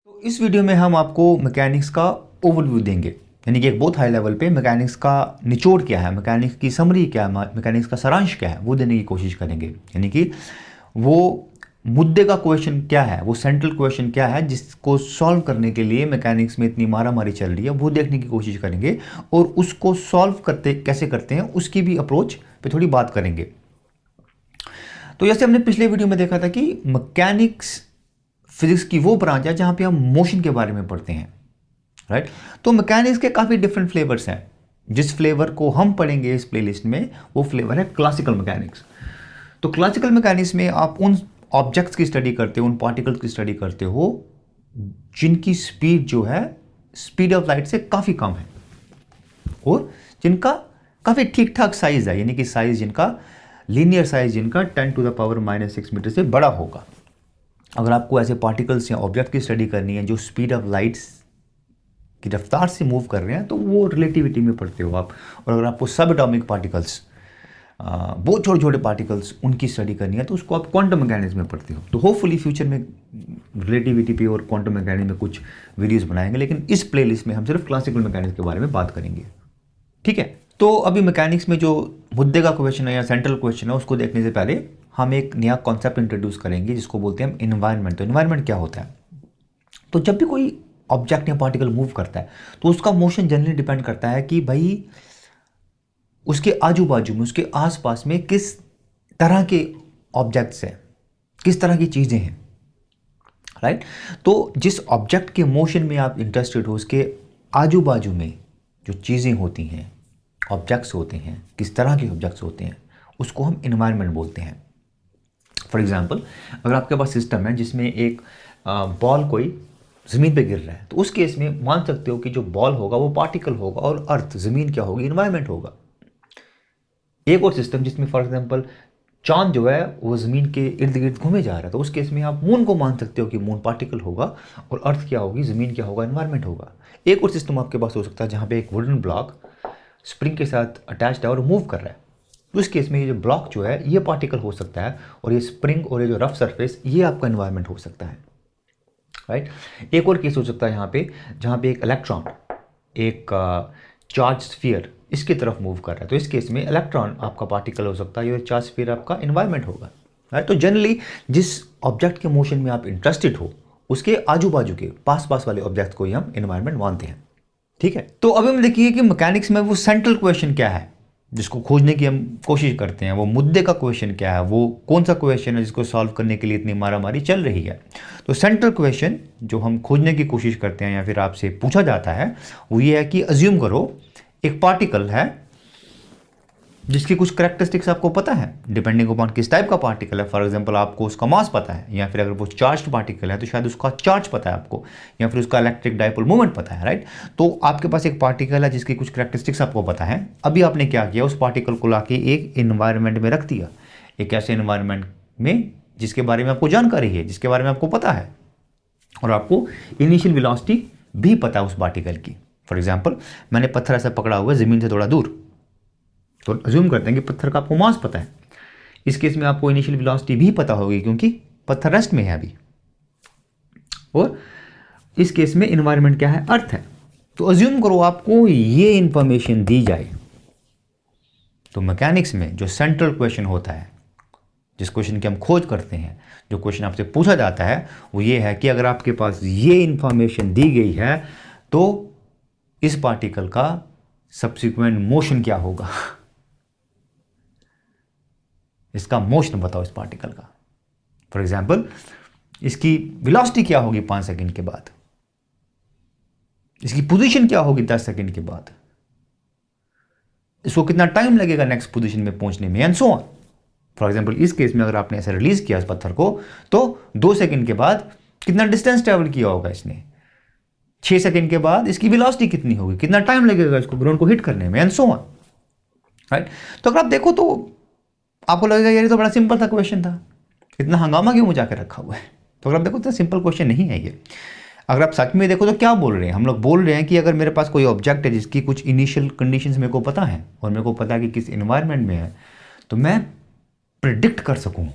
तो इस वीडियो में हम आपको मैकेनिक्स का ओवरव्यू देंगे, यानी कि एक बहुत हाई लेवल पे मैकेनिक्स का निचोड़ क्या है, मैकेनिक्स की समरी क्या है, मैकेनिक्स का सारांश क्या है, वो देने की कोशिश करेंगे। यानी कि वो मुद्दे का क्वेश्चन क्या है, वो सेंट्रल क्वेश्चन क्या है जिसको सॉल्व करने के लिए मैकेनिक्स में इतनी मारामारी चल रही है, वो देखने की कोशिश करेंगे और उसको सॉल्व करते कैसे करते हैं उसकी भी अप्रोच पे थोड़ी बात करेंगे। तो जैसे हमने पिछले वीडियो में देखा था कि मैकेनिक्स फिजिक्स की वो ब्रांच है जहां पे हम मोशन के बारे में पढ़ते हैं, राइट। तो मैकेनिक्स के काफ़ी डिफरेंट फ्लेवर्स हैं। जिस फ्लेवर को हम पढ़ेंगे इस प्लेलिस्ट में वो फ्लेवर है क्लासिकल मैकेनिक्स। तो क्लासिकल मैकेनिक्स में आप उन ऑब्जेक्ट्स की स्टडी करते हो, उन पार्टिकल्स की स्टडी करते हो जिनकी स्पीड जो है स्पीड ऑफ लाइट से काफ़ी कम है और जिनका काफ़ी ठीक ठाक साइज है, यानी कि साइज जिनका लीनियर साइज जिनका 10⁻⁻⁶ मीटर से बड़ा होगा। अगर आपको ऐसे पार्टिकल्स या ऑब्जेक्ट की स्टडी करनी है जो स्पीड ऑफ लाइट की रफ्तार से मूव कर रहे हैं तो वो रिलेटिविटी में पढ़ते हो आप। और अगर आपको सब एटॉमिक पार्टिकल्स, बहुत छोटे छोटे पार्टिकल्स, उनकी स्टडी करनी है तो उसको आप क्वांटम मैकेनिक्स में पढ़ते हो। तो होपफुली फ्यूचर में रिलेटिविटी पे और क्वांटम मैकेनिक्स में कुछ वीडियोस बनाएंगे, लेकिन इस प्लेलिस्ट में हम सिर्फ क्लासिकल मैकेनिक्स के बारे में बात करेंगे, ठीक है। तो अभी मैकेनिक्स में जो मुद्दे का क्वेश्चन है या सेंट्रल क्वेश्चन है उसको देखने से पहले हम एक नया कॉन्सेप्ट इंट्रोड्यूस करेंगे जिसको बोलते हैं हम इन्वायरमेंट। तो इन्वायरमेंट क्या होता है? तो जब भी कोई ऑब्जेक्ट या पार्टिकल मूव करता है तो उसका मोशन जनरली डिपेंड करता है कि भाई उसके आजू बाजू में, उसके आसपास में किस तरह के ऑब्जेक्ट्स हैं, किस तरह की चीज़ें हैं, राइट। तो जिस ऑब्जेक्ट के मोशन में आप इंटरेस्टेड हो उसके आजू बाजू में जो चीज़ें होती हैं, ऑब्जेक्ट्स होते हैं, किस तरह के ऑब्जेक्ट्स होते हैं, उसको हम इन्वायरमेंट बोलते हैं। फॉर एग्जांपल, अगर आपके पास सिस्टम है जिसमें एक बॉल कोई ज़मीन पे गिर रहा है तो उस केस में मान सकते हो कि जो बॉल होगा वो पार्टिकल होगा और अर्थ, ज़मीन क्या होगी, इन्वायरमेंट होगा। एक और सिस्टम जिसमें फॉर एग्जांपल चांद जो है वो ज़मीन के इर्द गिर्द घूमे जा रहा है तो उस केस में आप मून को मान सकते हो कि मून पार्टिकल होगा और अर्थ क्या होगी, ज़मीन क्या होगा, इन्वायरमेंट होगा। एक और सिस्टम आपके पास हो सकता है जहाँ पे एक वुडन ब्लॉक स्प्रिंग के साथ अटैच्ड है और मूव कर रहा है। तो इस केस में ये जो ब्लॉक जो है ये पार्टिकल हो सकता है और ये स्प्रिंग और ये जो रफ सरफेस ये आपका इन्वायरमेंट हो सकता है, राइट। एक और केस हो सकता है यहाँ पे जहाँ पे एक इलेक्ट्रॉन एक चार्ज स्फीयर इसकी तरफ मूव कर रहा है तो इस केस में इलेक्ट्रॉन आपका पार्टिकल हो सकता है, ये चार्ज स्फीयर आपका इन्वायरमेंट होगा, राइट। तो जनरली जिस ऑब्जेक्ट के मोशन में आप इंटरेस्टेड हो उसके आजू बाजू के पास पास वाले ऑब्जेक्ट को ही हम इन्वायरमेंट मानते हैं, ठीक है। तो अभी हम देखिए कि मैकेनिक्स में वो सेंट्रल क्वेश्चन क्या है जिसको खोजने की हम कोशिश करते हैं, वो मुद्दे का क्वेश्चन क्या है, वो कौन सा क्वेश्चन है जिसको सॉल्व करने के लिए इतनी मारामारी चल रही है। तो सेंट्रल क्वेश्चन जो हम खोजने की कोशिश करते हैं या फिर आपसे पूछा जाता है वो ये है कि अज्यूम करो एक पार्टिकल है जिसकी कुछ करेक्टरिस्टिक्स आपको पता है, डिपेंडिंग अपॉन किस टाइप का पार्टिकल है। फॉर एग्जांपल आपको उसका मास पता है, या फिर अगर वो चार्ज्ड पार्टिकल है तो शायद उसका चार्ज पता है आपको, या फिर उसका इलेक्ट्रिक डाइपोल मोमेंट पता है, राइट। तो आपके पास एक पार्टिकल है जिसकी कुछ करेक्टरिस्टिक्स आपको पता है। अभी आपने क्या किया, उस पार्टिकल को लाके एक इन्वायरमेंट में रख दिया, एक ऐसे इन्वायरमेंट में जिसके बारे में आपको जानकारी है, जिसके बारे में आपको पता है और आपको इनिशियल वेलोसिटी भी पता है उस पार्टिकल की। फॉर एग्जाम्पल मैंने पत्थर ऐसा पकड़ा हुआ है ज़मीन से थोड़ा दूर, तो अज्यूम करते हैं कि पत्थर का आपको मास पता है। इस केस में आपको इनिशियल वेलोसिटी भी पता होगी क्योंकि पत्थर रेस्ट में है अभी, और इस केस में इन्वायरमेंट क्या है, अर्थ है। तो अज्यूम करो आपको ये इंफॉर्मेशन दी जाए तो मैकेनिक्स में जो सेंट्रल क्वेश्चन होता है, जिस क्वेश्चन की हम खोज करते हैं, जो क्वेश्चन आपसे पूछा जाता है वो ये है कि अगर आपके पास ये इंफॉर्मेशन दी गई है तो इस पार्टिकल का सब्सिक्वेंट मोशन क्या होगा, इसका मोशन बताओ इस पार्टिकल का। फॉर एग्जाम्पल इसकी वेलोसिटी क्या होगी 5 सेकंड के बाद, इसकी पोजीशन क्या होगी 10 सेकंड के बाद, इसको कितना टाइम लगेगा नेक्स्ट पोजीशन में पहुंचने में, and so on. For example इस केस में अगर आपने ऐसे रिलीज किया इस पत्थर को तो 2 सेकंड के बाद कितना डिस्टेंस ट्रेवल किया होगा इसने, 6 सेकंड के बाद इसकी वेलोसिटी कितनी होगी, कितना टाइम लगेगा इसको ग्राउंड को हिट करने में, एंड सो ऑन, राइट। तो अगर आप देखो तो आपको लगेगा यार ये तो बड़ा सिंपल सा क्वेश्चन था, इतना हंगामा क्यों मचा के रखा हुआ है। तो अगर आप देखो तो सिंपल क्वेश्चन नहीं है ये। अगर आप सच में देखो तो क्या बोल रहे हैं हम लोग, बोल रहे हैं कि अगर मेरे पास कोई ऑब्जेक्ट है जिसकी कुछ इनिशियल कंडीशंस मेरे को पता है और मेरे को पता है कि किस इन्वायरमेंट में है, तो मैं प्रिडिक्ट कर सकूं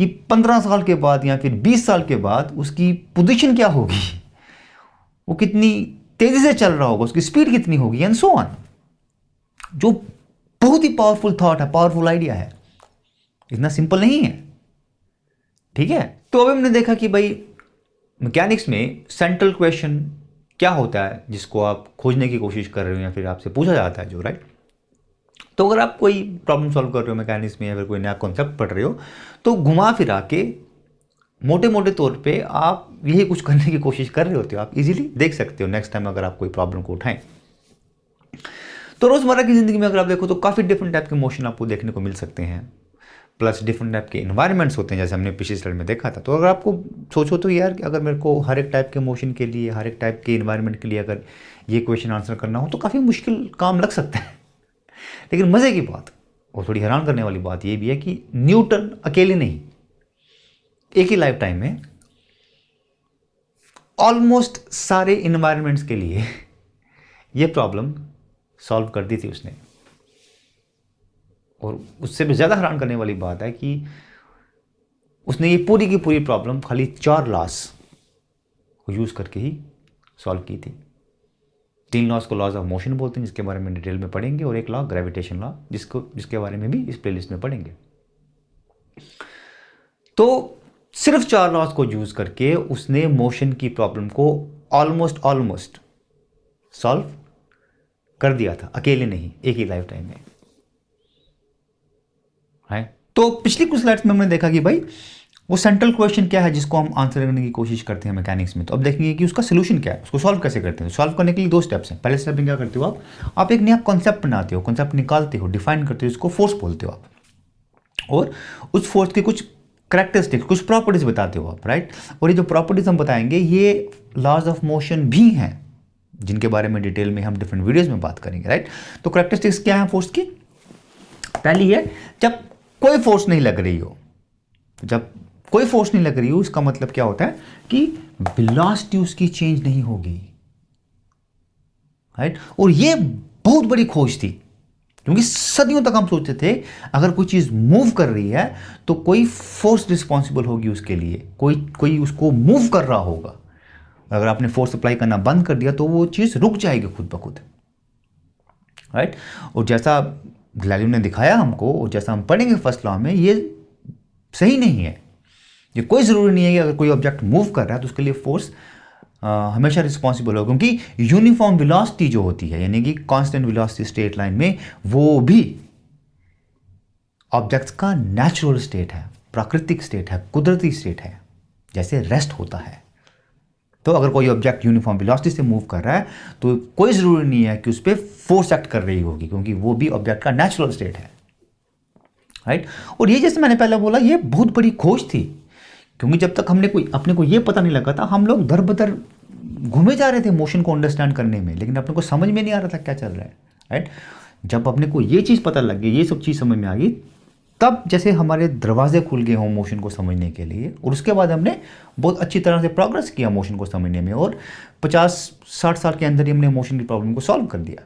कि 15 साल के बाद या फिर 20 साल के बाद उसकी पोजीशन क्या होगी, वो कितनी तेजी से चल रहा होगा, उसकी स्पीड कितनी होगी, एंड सो ऑन। जो बहुत ही पावरफुल थॉट है, पावरफुल आइडिया है, इतना सिंपल नहीं है। ठीक है, तो अब हमने देखा कि भाई मैकेनिक्स में सेंट्रल क्वेश्चन क्या होता है जिसको आप खोजने की कोशिश कर रहे हो या फिर आपसे पूछा जाता है जो, राइट। तो अगर आप कोई प्रॉब्लम सॉल्व कर रहे हो मैकेनिक्स में या फिर कोई नया कॉन्सेप्ट पढ़ रहे हो, तो घुमा फिरा के मोटे मोटे तौर पे आप यही कुछ करने की कोशिश कर रहे होते हो। आप इजीली देख सकते हो नेक्स्ट टाइम अगर आप कोई प्रॉब्लम को उठाएं। तो रोज़मर्रा की ज़िंदगी में अगर आप देखो तो काफ़ी डिफरेंट टाइप के मोशन आपको देखने को मिल सकते हैं, प्लस डिफरेंट टाइप के इन्वायरमेंट्स होते हैं, जैसे हमने पिछली स्लाइड में देखा था। तो अगर आपको सोचो तो यार कि अगर मेरे को हर एक टाइप के मोशन के लिए, हर एक टाइप के इन्वायरमेंट के लिए अगर ये क्वेश्चन आंसर करना हो तो काफ़ी मुश्किल काम लग सकता है। लेकिन मज़े की बात और थोड़ी हैरान करने वाली बात ये भी है कि न्यूटन अकेले नहीं, एक ही लाइफ टाइम में ऑलमोस्ट सारे इन्वायरमेंट्स के लिए ये प्रॉब्लम सॉल्व कर दी थी उसने। और उससे भी ज़्यादा हैरान करने वाली बात है कि उसने ये पूरी की पूरी प्रॉब्लम खाली 4 लॉस को यूज़ करके ही सॉल्व की थी। 3 लॉस को लॉज ऑफ मोशन बोलते हैं, जिसके बारे में डिटेल में पढ़ेंगे, और एक लॉ ग्रेविटेशन लॉ, जिसके बारे में भी इस प्लेलिस्ट में पढ़ेंगे। तो सिर्फ 4 लॉस को यूज़ करके उसने मोशन की प्रॉब्लम को ऑलमोस्ट सॉल्व कर दिया था, अकेले नहीं, एक ही लाइफ टाइम में है। तो पिछली कुछ स्लाइड्स में हमने देखा कि भाई वो सेंट्रल क्वेश्चन क्या है जिसको हम आंसर करने की कोशिश करते हैं मैकेनिक्स में। तो अब देखेंगे कि उसका सोल्यूशन क्या है, उसको सॉल्व कैसे करते हैं। सॉल्व करने के लिए 2 स्टेप्स हैं। पहले स्टेप में क्या करते हो आप एक नया कॉन्सेप्ट बनाते हो, कॉन्सेप्ट निकालते हो, डिफाइन करते हो, इसको फोर्स बोलते हो आप, और उस फोर्स के कुछ करेक्टरिस्टिक्स, कुछ प्रॉपर्टीज बताते हो आप, राइट। और ये जो प्रॉपर्टीज हम बताएंगे ये लॉज ऑफ मोशन भी हैं, जिनके बारे में डिटेल में हम डिफरेंट वीडियोज में बात करेंगे, राइट। तो करेक्टरिस्टिक्स क्या है फोर्स की? पहली है जब कोई फोर्स नहीं लग रही हो। जब कोई फोर्स नहीं लग रही हो इसका मतलब क्या होता है कि वेलोसिटी उसकी चेंज नहीं होगी, राइट। और ये बहुत बड़ी खोज थी, क्योंकि सदियों तक हम सोचते थे अगर कोई चीज मूव कर रही है तो कोई फोर्स रिस्पॉन्सिबल होगी उसके लिए, कोई उसको मूव कर रहा होगा। अगर आपने फोर्स अप्लाई करना बंद कर दिया तो वो चीज रुक जाएगी खुद ब खुद, राइट। और जैसा गैलीलियो ने दिखाया हमको, और जैसा हम पढ़ेंगे फर्स्ट लॉ में, ये सही नहीं है। ये कोई ज़रूरी नहीं है कि अगर कोई ऑब्जेक्ट मूव कर रहा है तो उसके लिए फोर्स हमेशा रिस्पॉन्सिबल हो, क्योंकि यूनिफॉर्म वेलोसिटी जो होती है, यानी कि कांस्टेंट वेलोसिटी स्ट्रेट लाइन में, वो भी ऑब्जेक्ट्स का नेचुरल स्टेट है, प्राकृतिक स्टेट है, कुदरती स्टेट है, जैसे रेस्ट होता है। तो अगर कोई ऑब्जेक्ट यूनिफॉर्म वेलोसिटी से मूव कर रहा है तो कोई ज़रूरी नहीं है कि उस पर फोर्स एक्ट कर रही होगी, क्योंकि वो भी ऑब्जेक्ट का नेचुरल स्टेट है, राइट। और ये जैसे मैंने पहले बोला, ये बहुत बड़ी खोज थी, क्योंकि जब तक अपने को ये पता नहीं लगा था, हम लोग दर बदर घूमे जा रहे थे मोशन को अंडरस्टैंड करने में, लेकिन अपने को समझ में नहीं आ रहा था क्या चल रहा है, राइट। जब अपने को ये चीज़ पता लग गई, ये सब चीज़ समझ में आ गई, तब जैसे हमारे दरवाजे खुल गए हों मोशन को समझने के लिए। और उसके बाद हमने बहुत अच्छी तरह से प्रोग्रेस किया मोशन को समझने में, और 50-60 साल के अंदर ही हमने मोशन की प्रॉब्लम को सॉल्व कर दिया,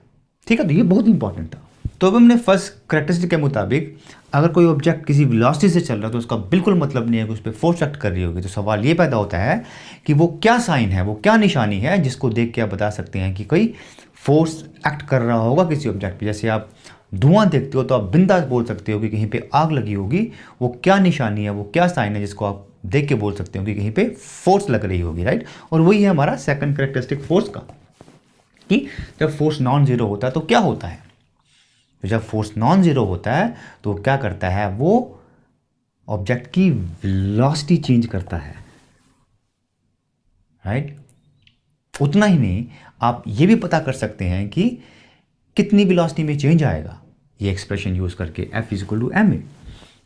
ठीक है। तो ये बहुत इंपॉर्टेंट था। तो अब हमने फर्स्ट करेक्टरिस्टिक के मुताबिक अगर कोई ऑब्जेक्ट किसी वेलोसिटी से चल रहा है तो उसका बिल्कुल मतलब नहीं है कि उस पर फोर्स एक्ट कर रही होगी। तो सवाल ये पैदा होता है कि वो क्या साइन है, वो क्या निशानी है जिसको देख के आप बता सकते हैं कि कोई फोर्स एक्ट कर रहा होगा किसी ऑब्जेक्ट पे। जैसे आप धुआं देखते हो तो आप बिंदास बोल सकते हो कि कहीं पे आग लगी होगी। वो क्या निशानी है, वो क्या साइन है जिसको आप देख के बोल सकते हो कि कहीं पे फोर्स लग रही होगी, राइट। और वही है हमारा सेकंड करेक्टरिस्टिक फोर्स का, कि जब फोर्स नॉन जीरो होता है तो क्या होता है। तो जब फोर्स नॉन जीरो होता है तो क्या करता है, वो ऑब्जेक्ट की वेलोसिटी चेंज करता है, राइट। उतना ही नहीं, आप ये भी पता कर सकते हैं कि कितनी वेलोसिटी में चेंज आएगा, ये एक्सप्रेशन यूज करके, F = ma।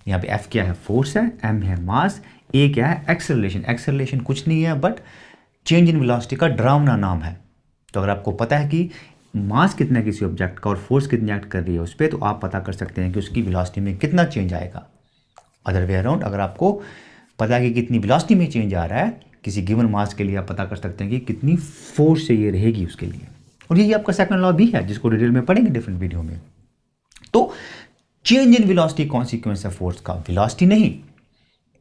यहाँ पे F क्या है, फोर्स है, m है मास, a क्या है, एक्सेलरेशन। एक्सेलरेशन कुछ नहीं है बट चेंज इन वेलोसिटी का डरावना नाम है। तो अगर आपको पता है कि मास कितना है किसी ऑब्जेक्ट का और फोर्स कितनी एक्ट कर रही है उस पर, तो आप पता कर सकते हैं कि उसकी वेलोसिटी में कितना चेंज आएगा। अदर वे अराउंड, अगर आपको पता है कि कितनी वेलोसिटी में चेंज आ रहा है किसी गिवन मास के लिए, आप पता कर सकते हैं कि कितनी फोर्स चाहिए रहेगी उसके लिए। और ये आपका सेकंड लॉ भी है जिसको डिटेल में पढ़ेंगे डिफरेंट वीडियो में। तो चेंज इन वेलोसिटी कॉन्सिक्वेंस है फोर्स का, वेलोसिटी नहीं,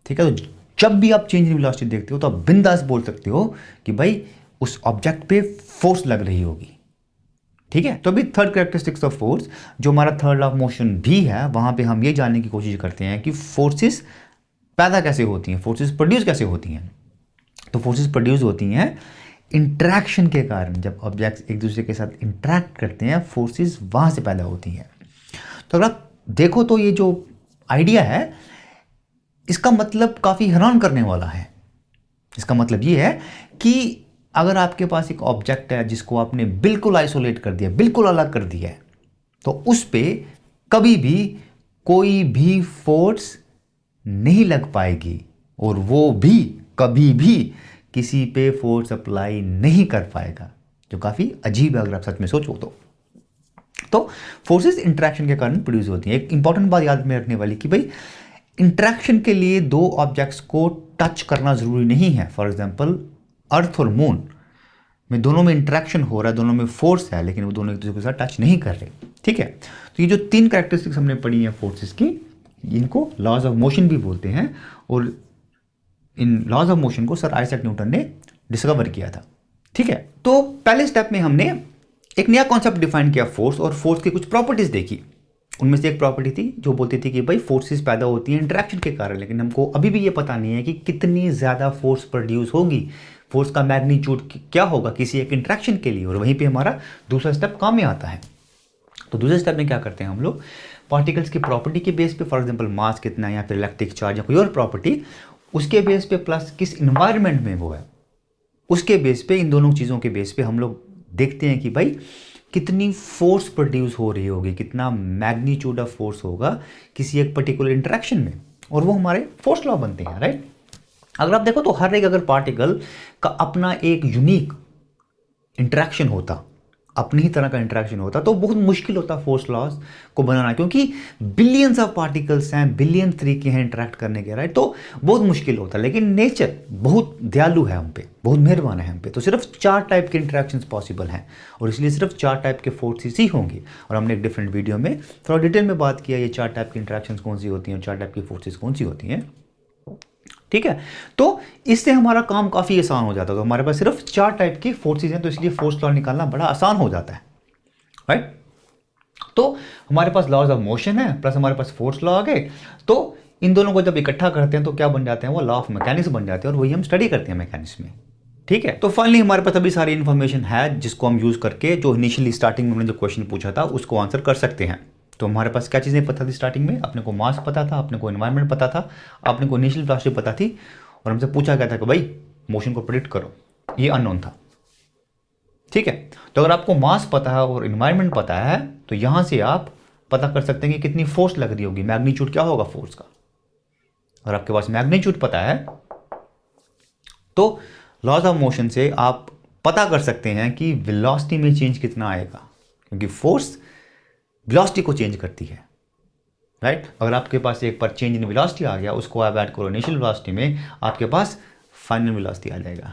ठीक है। तो जब भी आप चेंज इन वेलोसिटी देखते हो तो आप बिंदास बोल सकते हो कि भाई उस ऑब्जेक्ट पे फोर्स लग रही होगी, ठीक है। तो अभी थर्ड कैरेक्टरिस्टिक्स ऑफ फोर्स, जो हमारा थर्ड लॉ ऑफ मोशन भी है, वहां पे हम ये जानने की कोशिश करते हैं कि फोर्सेस पैदा कैसे होती हैं, फोर्सेस प्रोड्यूस कैसे होती हैं। तो फोर्सेस प्रोड्यूस होती हैं इंटरेक्शन के कारण। जब ऑब्जेक्ट्स एक दूसरे के साथ इंटरेक्ट करते हैं, फोर्सेस वहां से पैदा होती हैं। तो अगर आप देखो तो ये जो आइडिया है, इसका मतलब काफी हैरान करने वाला है। इसका मतलब ये है कि अगर आपके पास एक ऑब्जेक्ट है जिसको आपने बिल्कुल आइसोलेट कर दिया, बिल्कुल अलग कर दिया है, तो उस पे कभी भी कोई भी फोर्स नहीं लग पाएगी और वो भी कभी भी किसी पे फोर्स अप्लाई नहीं कर पाएगा, जो काफी अजीब है अगर आप सच में सोचो तो फोर्सेस इंटरेक्शन के कारण प्रोड्यूस होती हैं। एक इंपॉर्टेंट बात याद में रखने वाली कि भाई इंटरेक्शन के लिए दो ऑब्जेक्ट्स को टच करना जरूरी नहीं है। फॉर एग्जांपल अर्थ और मून में, दोनों में इंटरेक्शन हो रहा है, दोनों में फोर्स है, लेकिन वो दोनों एक दूसरे के साथ टच नहीं कर रहे, ठीक है। तो ये जो तीन कैरेक्टरिस्टिक्स हमने पढ़ी हैं फोर्सेस की, इनको लॉज ऑफ मोशन भी बोलते हैं, और इन लॉज ऑफ मोशन को सर आइजैक न्यूटन ने डिस्कवर किया था, ठीक है। तो पहले स्टेप में हमने एक नया कॉन्सेप्ट डिफाइन किया फोर्स, और फोर्स की कुछ प्रॉपर्टीज देखी। उनमें से एक प्रॉपर्टी थी जो बोलती थी कि भाई फोर्सेस पैदा होती हैं इंटरेक्शन के कारण, लेकिन हमको अभी भी ये पता नहीं है कि कितनी ज़्यादा फोर्स प्रोड्यूस होगी, फोर्स का मैग्नीट्यूड क्या होगा किसी एक इंटरेक्शन के लिए। और वहीं पे हमारा दूसरा स्टेप काम में आता है। तो दूसरे स्टेप में क्या करते हैं हम लोग, पार्टिकल्स की प्रॉपर्टी के बेस पे, फॉर एग्जाम्पल मास कितना है या फिर इलेक्ट्रिक चार्ज या कोई और प्रॉपर्टी, उसके बेस पे प्लस किस इन्वायरमेंट में वो है, उसके बेस पे, इन दोनों चीज़ों के बेस पे हम लोग देखते हैं कि भाई कितनी फोर्स प्रोड्यूस हो रही होगी, कितना मैग्नीट्यूड ऑफ फोर्स होगा किसी एक पर्टिकुलर इंटरेक्शन में, और वो हमारे फोर्स लॉ बनते हैं, राइट। अगर आप देखो तो हर एक अगर पार्टिकल का अपना एक यूनिक इंटरेक्शन होता, अपनी ही तरह का इंटरेक्शन होता, तो बहुत मुश्किल होता फोर्स लॉज को बनाना, क्योंकि बिलियंस ऑफ पार्टिकल्स हैं, बिलियन तरीके हैं इंटरेक्ट करने के, राइट। तो बहुत मुश्किल होता, लेकिन नेचर बहुत दयालु है हम पे, बहुत मेहरबान है हम पे। तो सिर्फ 4 टाइप के इंटरेक्शंस पॉसिबल हैं, और इसलिए सिर्फ 4 टाइप के फोर्सेस ही होंगे। और हमने एक डिफरेंट वीडियो में थोड़ा डिटेल में बात किया ये 4 टाइप की इंटरेक्शंस कौन सी होती हैं, 4 टाइप की फोर्सेस कौन सी होती हैं, ठीक है। तो इससे हमारा काम काफ़ी आसान हो जाता है। तो हमारे पास सिर्फ 4 टाइप की फोर्सेस हैं, तो इसलिए फोर्स लॉ निकालना बड़ा आसान हो जाता है, राइट। तो हमारे पास लॉज ऑफ मोशन है प्लस हमारे पास फोर्स लॉ आ गए, तो इन दोनों को जब इकट्ठा करते हैं तो क्या बन जाते हैं, वो लॉ ऑफ मैकेनिक्स बन जाते हैं, और वही हम स्टडी करते हैं मैकेनिक्स में, ठीक है। तो फाइनली हमारे पास अभी सारी इन्फॉर्मेशन है जिसको हम यूज़ करके जो इनिशियली स्टार्टिंग में हमने जो क्वेश्चन पूछा था उसको आंसर कर सकते हैं। तो हमारे पास क्या चीज़ें पता थी स्टार्टिंग में, अपने को मास पता था, अपने को एनवायरनमेंट पता था, अपने को इनिशियल वेलोसिटी पता थी, और हमसे पूछा गया था कि भाई मोशन को प्रेडिक्ट करो, ये अननोन था, ठीक है। तो अगर आपको मास पता है और एनवायरनमेंट पता है, तो यहां से आप पता कर सकते हैं कि कितनी फोर्स लग रही होगी, मैग्नीट्यूड क्या होगा फोर्स का। अगर आपके पास मैग्नीट्यूड पता है तो लॉज ऑफ मोशन से आप पता कर सकते हैं कि वेलोसिटी में चेंज कितना आएगा, क्योंकि फोर्स वेलोसिटी को चेंज करती है, राइट। अगर आपके पास एक बार चेंज इन वेलोसिटी आ गया, उसको आप ऐड करो इनिशियल वेलोसिटी में, आपके पास फाइनल वेलोसिटी आ जाएगा,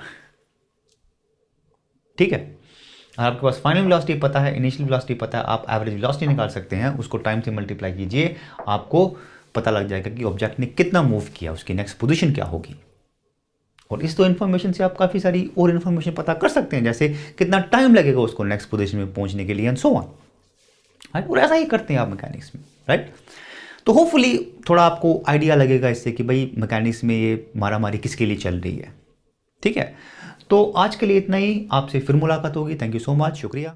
ठीक है। अगर आपके पास फाइनल वेलोसिटी पता है, इनिशियल वेलोसिटी पता है, आप एवरेज वेलोसिटी निकाल सकते हैं, उसको टाइम से मल्टीप्लाई कीजिए, आपको पता लग जाएगा कि ऑब्जेक्ट ने कितना मूव किया, उसकी नेक्स्ट पोजीशन क्या होगी। और इस दो इन्फॉर्मेशन से आप काफ़ी सारी और इन्फॉर्मेशन पता कर सकते हैं, जैसे कितना टाइम लगेगा उसको नेक्स्ट पोजीशन में पहुंचने के लिए, एंड सो ऑन, राइट। और ऐसा ही करते हैं आप मैकेनिक्स में, राइट। तो होपफुली थोड़ा आपको आइडिया लगेगा इससे कि भाई मैकेनिक्स में ये मारामारी किसके लिए चल रही है, ठीक है। तो आज के लिए इतना ही, आपसे फिर मुलाकात होगी। थैंक यू सो मच, शुक्रिया।